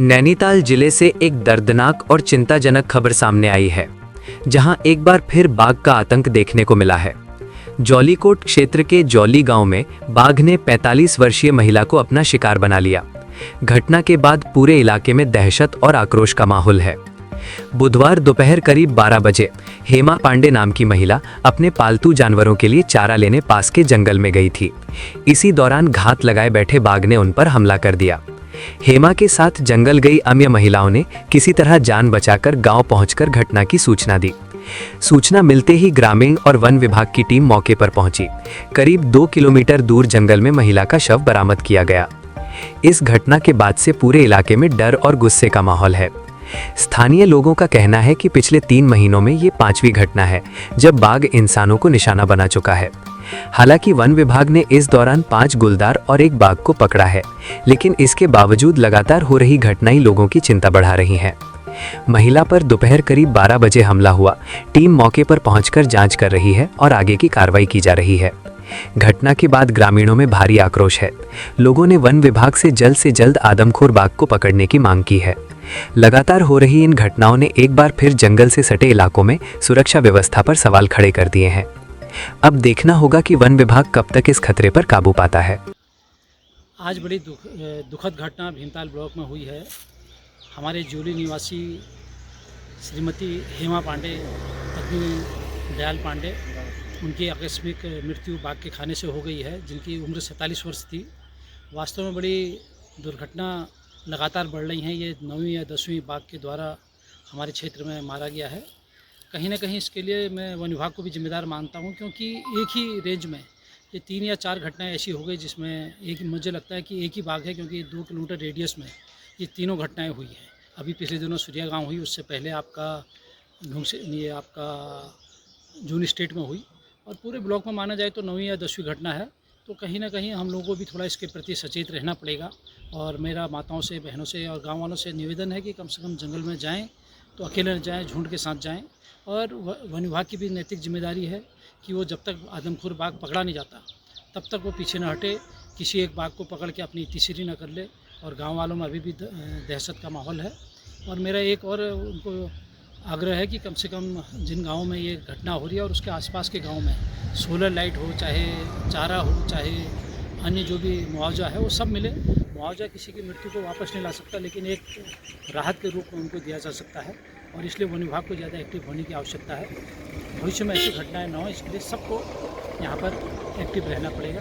नैनीताल जिले से एक दर्दनाक और चिंताजनक खबर सामने आई है, जहां एक बार फिर बाघ का आतंक देखने को मिला है। जौलीकोट क्षेत्र के जौली गांव में बाघ ने 45 वर्षीय महिला को अपना शिकार बना लिया। घटना के बाद पूरे इलाके में दहशत और आक्रोश का माहौल है। बुधवार दोपहर करीब 12 बजे हेमा पांडे नाम की महिला अपने पालतू जानवरों के लिए चारा लेने पास के जंगल में गई थी। इसी दौरान घात लगाए बैठे बाघ ने उन पर हमला कर दिया। हेमा के साथ जंगल गई अन्य महिलाओं ने किसी तरह जान बचाकर गांव पहुंचकर घटना की सूचना दी। सूचना मिलते ही ग्रामीण और वन विभाग की टीम मौके पर पहुंची। करीब 2 किलोमीटर दूर जंगल में महिला का शव बरामद किया गया। इस घटना के बाद से पूरे इलाके में डर और गुस्से का माहौल है। स्थानीय लोगों का कहना है कि पिछले 3 महीनों में ये 5वीं घटना है जब बाघ इंसानों को निशाना बना चुका है। हालांकि वन विभाग ने इस दौरान 5 गुलदार और 1 बाघ को पकड़ा है, लेकिन इसके बावजूद लगातार हो रही घटनाएं लोगों की चिंता बढ़ा रही हैं। महिला पर दोपहर करीब 12 बजे हमला हुआ। टीम मौके पर पहुंचकर जांच कर रही है और आगे की कार्रवाई की जा रही है। घटना के बाद ग्रामीणों में भारी आक्रोश है। लोगों ने वन विभाग से जल्द आदमखोर बाघ को पकड़ने की मांग की है। लगातार हो रही इन घटनाओं ने एक बार फिर जंगल से सटे इलाकों में सुरक्षा व्यवस्था पर सवाल खड़े कर दिए हैं। अब देखना होगा कि वन विभाग कब तक इस खतरे पर काबू पाता है। आज बड़ी दुखद घटना भीमताल ब्लॉक में हुई है। हमारे जौली निवासी श्रीमती हेमा पांडे, पत्नी दयाल पांडे, उनकी आकस्मिक मृत्यु बाघ के खाने से हो गई है, जिनकी उम्र 47 वर्ष थी। वास्तव में बड़ी दुर्घटना लगातार बढ़ रही हैं। ये 9वीं या 10वीं बाघ के द्वारा हमारे क्षेत्र में मारा गया है। कहीं ना कहीं इसके लिए मैं वन विभाग को भी जिम्मेदार मानता हूं, क्योंकि एक ही रेंज में ये 3 या 4 घटनाएं ऐसी हो गई जिसमें मुझे लगता है कि एक ही बाघ है, क्योंकि 2 किलोमीटर रेडियस में ये तीनों घटनाएं हुई हैं। अभी पिछले दिनों सूर्या गाँव हुई, उससे पहले आपका जून स्टेट में हुई, और पूरे ब्लॉक में माना जाए तो 9वीं या 10वीं घटना है। तो कहीं ना कहीं हम लोगों को भी थोड़ा इसके प्रति सचेत रहना पड़ेगा। और मेरा माताओं से, बहनों से और गाँव वालों से निवेदन है कि कम से कम जंगल में जाएँ तो अकेले न जाएँ, झुंड के साथ जाएँ। और वन विभाग की भी नैतिक जिम्मेदारी है कि वो जब तक आदमखोर बाघ पकड़ा नहीं जाता तब तक वो पीछे न हटे, किसी एक बाघ को पकड़ के अपनी तीसरी न कर ले। और गांव वालों में अभी भी दहशत का माहौल है। और मेरा एक और उनको आग्रह है कि कम से कम जिन गाँवों में ये घटना हो रही है और उसके आसपास के गाँव में सोलर लाइट हो, चाहे चारा हो, चाहे अन्य जो भी मुआवजा है वो सब मिले। मुआवजा किसी की मृत्यु को वापस नहीं ला सकता, लेकिन एक राहत के रूप में उनको दिया जा सकता है। और इसलिए वन विभाग को ज़्यादा एक्टिव होने की आवश्यकता है। भविष्य में ऐसी घटनाएं न हो, इसके लिए सबको यहाँ पर एक्टिव रहना पड़ेगा।